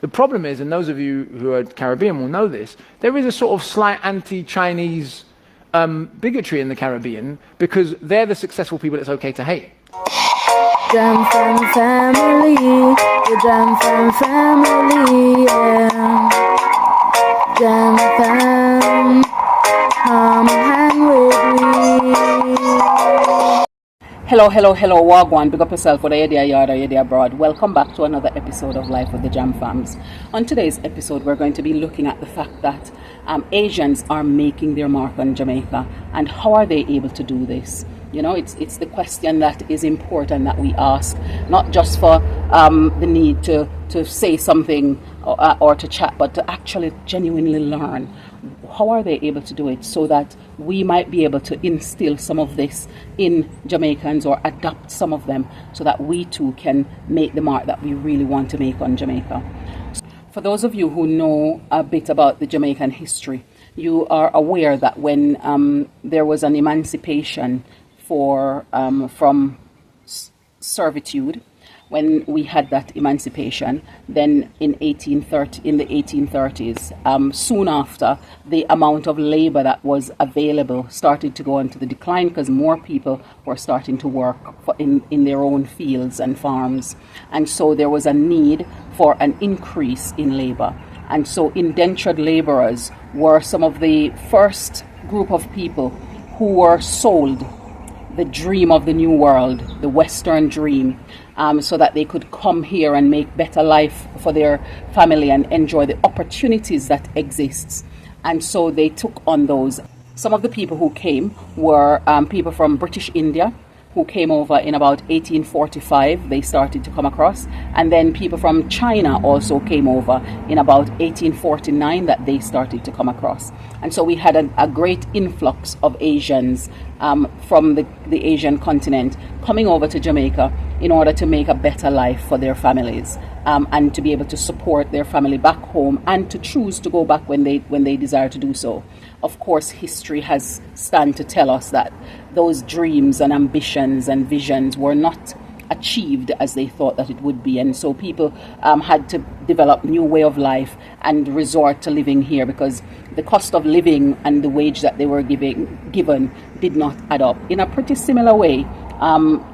The problem is, and those of you who are Caribbean will know this, there is a sort of slight anti-Chinese bigotry in the Caribbean because they're the successful people it's okay to hate. Jam Fam family, the Jam Fam family, yeah. Jam Fam, come hang with me. Hello, Wagwan. Big up yourself, whether you're there yard or you're there abroad. Welcome back to another episode of Life with the Jam Fams. On today's episode, we're going to be looking at the fact that Asians are making their mark on Jamaica, and how are they able to do this? You know, it's the question that is important that we ask, not just for the need to say something or to chat, but to actually genuinely learn. How are they able to do it so that we might be able to instill some of this in Jamaicans or adopt some of them so that we too can make the mark that we really want to make on Jamaica. For those of you who know a bit about the Jamaican history, you are aware that when there was an emancipation from servitude, when we had that emancipation, then in the 1830s, soon after, the amount of labor that was available started to go into the decline because more people were starting to work in their own fields and farms. And so there was a need for an increase in labor. And so indentured laborers were some of the first group of people who were sold the dream of the new world, the Western dream, so that they could come here and make better life for their family and enjoy the opportunities that exists. And so they took on those. Some of the people who came were people from British India, who came over in about 1845, they started to come across. And then people from China also came over in about 1849 that they started to come across. And so we had a great influx of Asians from the Asian continent coming over to Jamaica in order to make a better life for their families and to be able to support their family back home and to choose to go back when they desire to do so. Of course, history has stand to tell us that those dreams and ambitions and visions were not achieved as they thought that it would be, and so people had to develop new way of life and resort to living here because the cost of living and the wage that they were given did not add up. In a pretty similar way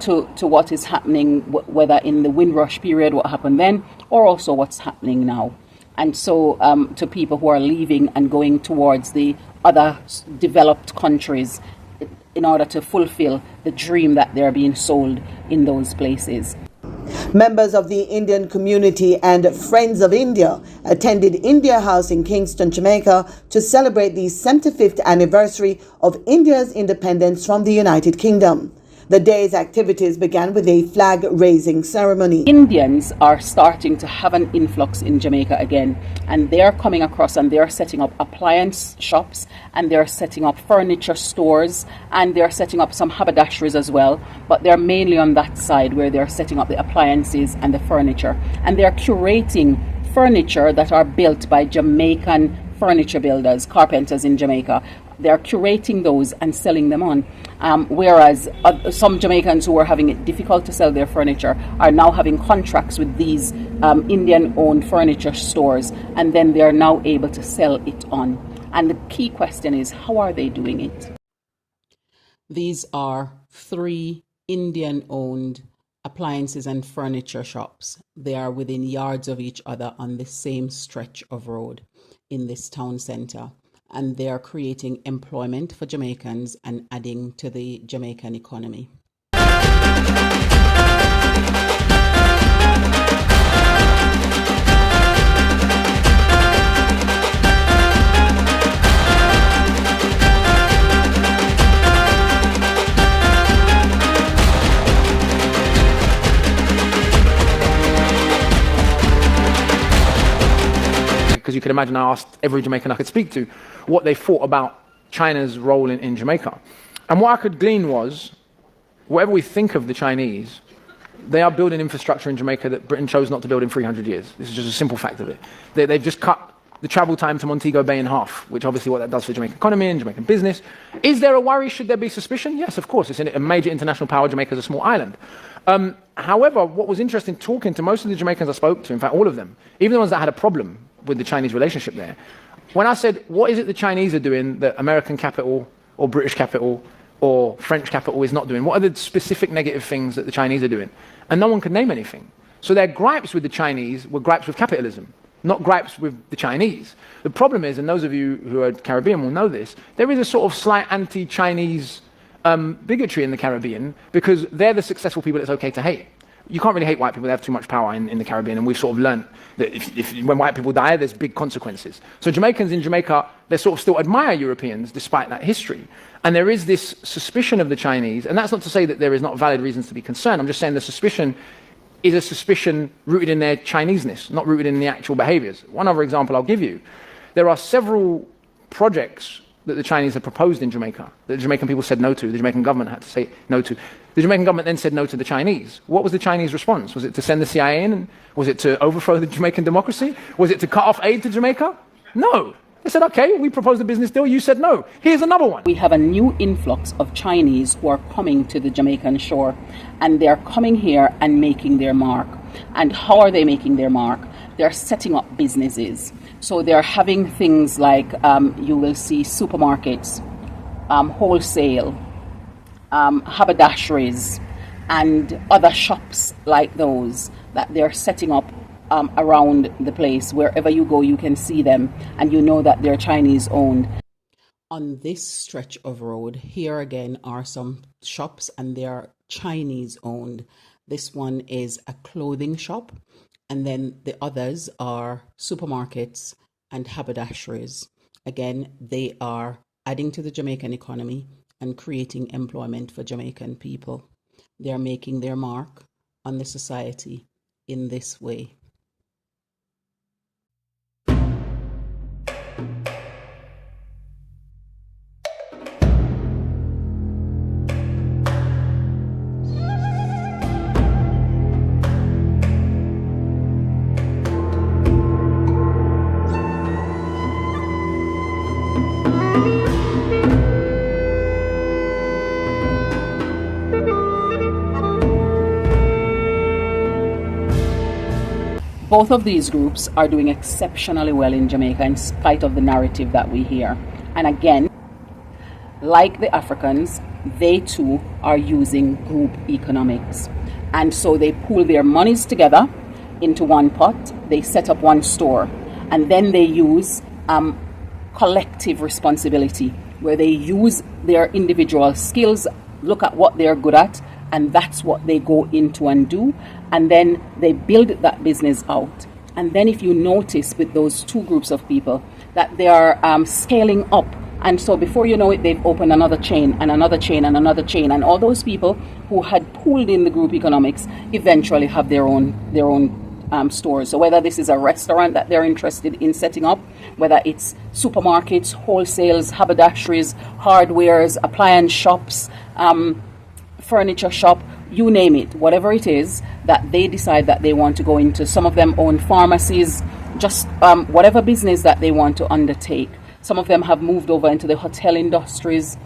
to what is happening, whether in the Windrush period, what happened then, or also what's happening now. And so to people who are leaving and going towards the other developed countries in order to fulfill the dream that they're being sold in those places. Members of the Indian community and Friends of India attended India House in Kingston, Jamaica to celebrate the 75th anniversary of India's independence from the United Kingdom. The day's activities began with a flag-raising ceremony. Indians are starting to have an influx in Jamaica again, and they're coming across and they're setting up appliance shops, and they're setting up furniture stores, and they're setting up some haberdasheries as well, but they're mainly on that side where they're setting up the appliances and the furniture, and they're curating furniture that are built by Jamaican furniture builders, carpenters in Jamaica. They're curating those and selling them on. Whereas some Jamaicans who were having it difficult to sell their furniture are now having contracts with these Indian-owned furniture stores, and then they're now able to sell it on. And the key question is, how are they doing it? These are 3 Indian-owned appliances and furniture shops. They are within yards of each other on the same stretch of road in this town centre. And they are creating employment for Jamaicans and adding to the Jamaican economy. Because you can imagine I asked every Jamaican I could speak to what they thought about China's role in Jamaica. And what I could glean was, whatever we think of the Chinese, they are building infrastructure in Jamaica that Britain chose not to build in 300 years. This is just a simple fact of it. They've just cut the travel time to Montego Bay in half, which obviously what that does for the Jamaican economy and Jamaican business. Is there a worry? Should there be suspicion? Yes, of course. It's a major international power. Jamaica is a small island. However, what was interesting talking to most of the Jamaicans I spoke to, in fact, all of them, even the ones that had a problem with the Chinese relationship there, when I said, what is it the Chinese are doing that American capital or British capital or French capital is not doing? What are the specific negative things that the Chinese are doing? And no one could name anything. So their gripes with the Chinese were gripes with capitalism, not gripes with the Chinese. The problem is, and those of you who are Caribbean will know this, there is a sort of slight anti-Chinese bigotry in the Caribbean because they're the successful people it's okay to hate. You can't really hate white people, they have too much power in the Caribbean, and we've sort of learned that when white people die, there's big consequences. So Jamaicans in Jamaica, they sort of still admire Europeans despite that history. And there is this suspicion of the Chinese, and that's not to say that there is not valid reasons to be concerned, I'm just saying the suspicion is a suspicion rooted in their Chineseness, not rooted in the actual behaviors. One other example I'll give you, there are several projects that the Chinese had proposed in Jamaica that the Jamaican people said no to, the Jamaican government had to say no to. The Jamaican government then said no to the Chinese. What was the Chinese response? Was it to send the CIA in? Was it to overthrow the Jamaican democracy? Was it to cut off aid to Jamaica? No. They said, okay, we proposed a business deal, you said no. Here's another one. We have a new influx of Chinese who are coming to the Jamaican shore, and they're coming here and making their mark. And how are they making their mark? They're setting up businesses. So they're having things like, you will see supermarkets, wholesale, haberdasheries, and other shops like those that they're setting up around the place. Wherever you go, you can see them, and you know that they're Chinese owned. On this stretch of road, here again are some shops, and they are Chinese owned. This one is a clothing shop, and then the others are supermarkets and haberdasheries. Again, they are adding to the Jamaican economy and creating employment for Jamaican people. They are making their mark on the society in this way. Both of these groups are doing exceptionally well in Jamaica in spite of the narrative that we hear. And again, like the Africans, they too are using group economics. And so they pool their monies together into one pot, they set up one store, and then they use collective responsibility, where they use their individual skills, look at what they're good at, and that's what they go into and do, and then they build that business out. And then if you notice with those two groups of people that they are scaling up, and so before you know it, they've opened another chain and another chain and another chain, and all those people who had pooled in the group economics eventually have their own stores. So whether this is a restaurant that they're interested in setting up, whether it's supermarkets, wholesales, haberdasheries, hardwares, appliance shops, furniture shop, you name it, whatever it is that they decide that they want to go into. Some of them own pharmacies, just whatever business that they want to undertake. Some of them have moved over into the hotel industries.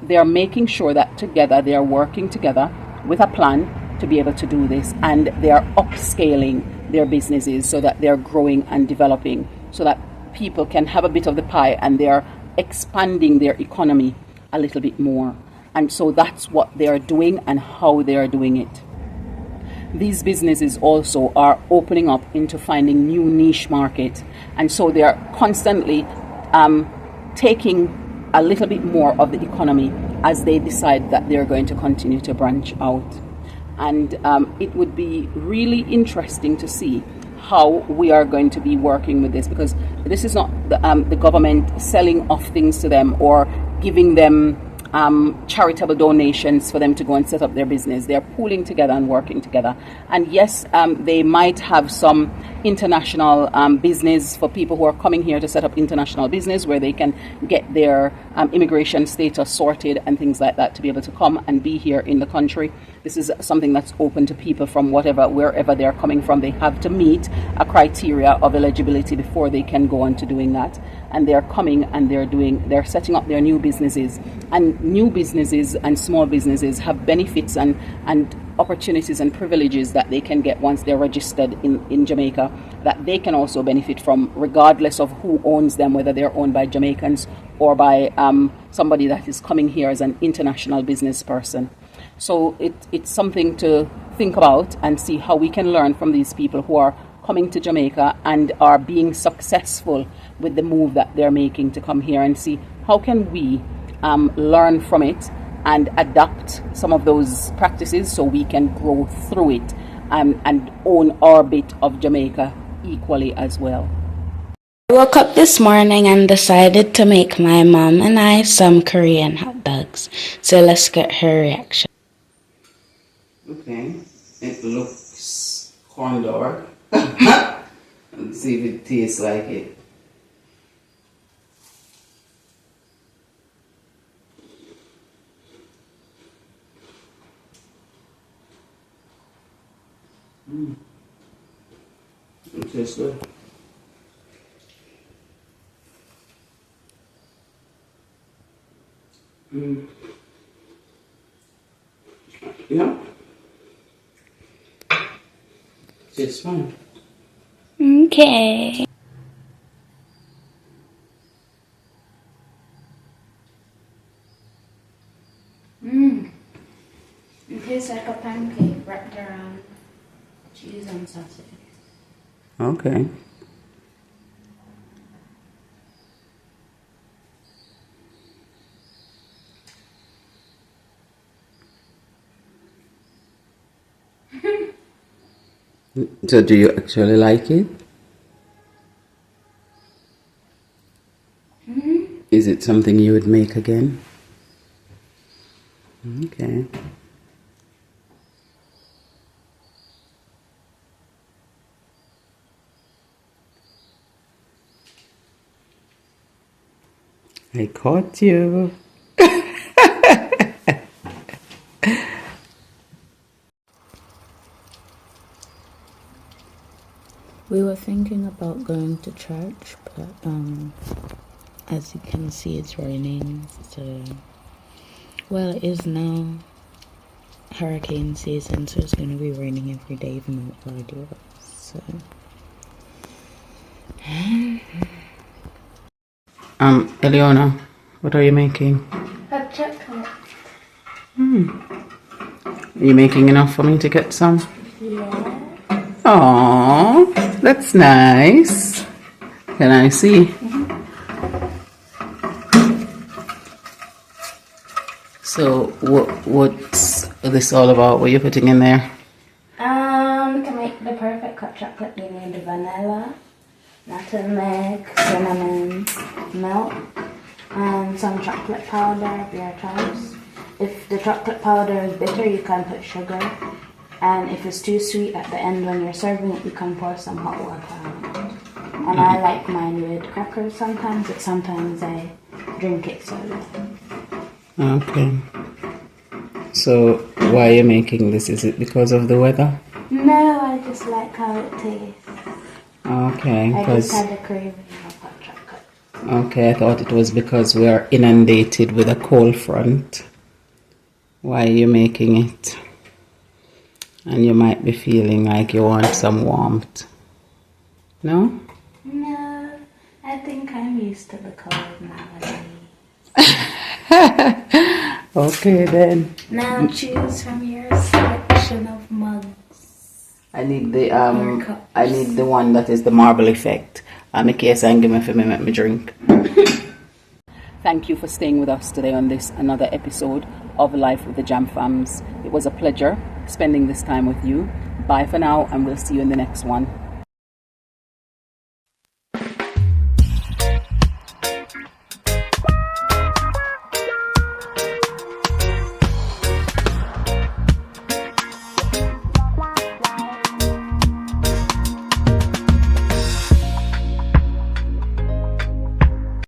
They are making sure that together they are working together with a plan to be able to do this, and they are upscaling their businesses so that they're growing and developing, so that people can have a bit of the pie, and they're expanding their economy a little bit more. And so that's what they're doing and how they're doing it. These businesses also are opening up into finding new niche market. And so they're constantly taking a little bit more of the economy as they decide that they're going to continue to branch out. And it would be really interesting to see how we are going to be working with this, because this is not the government selling off things to them or giving them charitable donations for them to go and set up their business. They're pooling together and working together. And yes, they might have some international business for people who are coming here to set up international business where they can get their immigration status sorted and things like that to be able to come and be here in the country. This is something that's open to people from wherever they're coming from. They have to meet a criteria of eligibility before they can go on to doing that. And they're coming and they're setting up their new businesses. And new businesses and small businesses have benefits and opportunities and privileges that they can get once they're registered in Jamaica, that they can also benefit from regardless of who owns them, whether they're owned by Jamaicans or by somebody that is coming here as an international business person. So it's something to think about and see how we can learn from these people who are coming to Jamaica and are being successful with the move that they're making to come here, and see how can we learn from it and adapt some of those practices so we can grow through it and own our bit of Jamaica equally as well. I woke up this morning and decided to make my mom and I some Korean hot dogs. So let's get her reaction. Okay, it looks corn dog. Let's see if it tastes like it. It tastes good. Yeah. Tastes fine. Okay. It tastes like a pancake wrapped around cheese and sausage. Okay. So do you actually like it? Is it something you would make again? Okay. I caught you. We were thinking about going to church, but as you can see, it's raining. So, well, it is now hurricane season, so it's going to be raining every day, even though it already was. So, Eliona, what are you making? hot chocolate. Are you making enough for me to get some? Yeah. Aww, that's nice. Can I see? So what's this all about? What are you putting in there? To make the perfect hot chocolate, you need vanilla, nutmeg, cinnamon, milk, and some chocolate powder of your choice. If the chocolate powder is bitter, you can put sugar. And if it's too sweet at the end when you're serving it, you can pour some hot water on it. And I like mine with crackers sometimes, but sometimes I drink it soda. Okay. So why are you making this? Is it because of the weather? No, I just like how it tastes. Okay. I just had a craving of hot chocolate. Okay, I thought it was because we are inundated with a cold front. Why are you making it? And you might be feeling like you want some warmth. No? No, I think I'm used to the cold nowadays. Okay then. Now choose from your selection of mugs. I need the one that is the marble effect. In case I give me for me make me drink. Thank you for staying with us today on this another episode of Life with the Jam Fams. It was a pleasure spending this time with you. Bye for now, and we'll see you in the next one.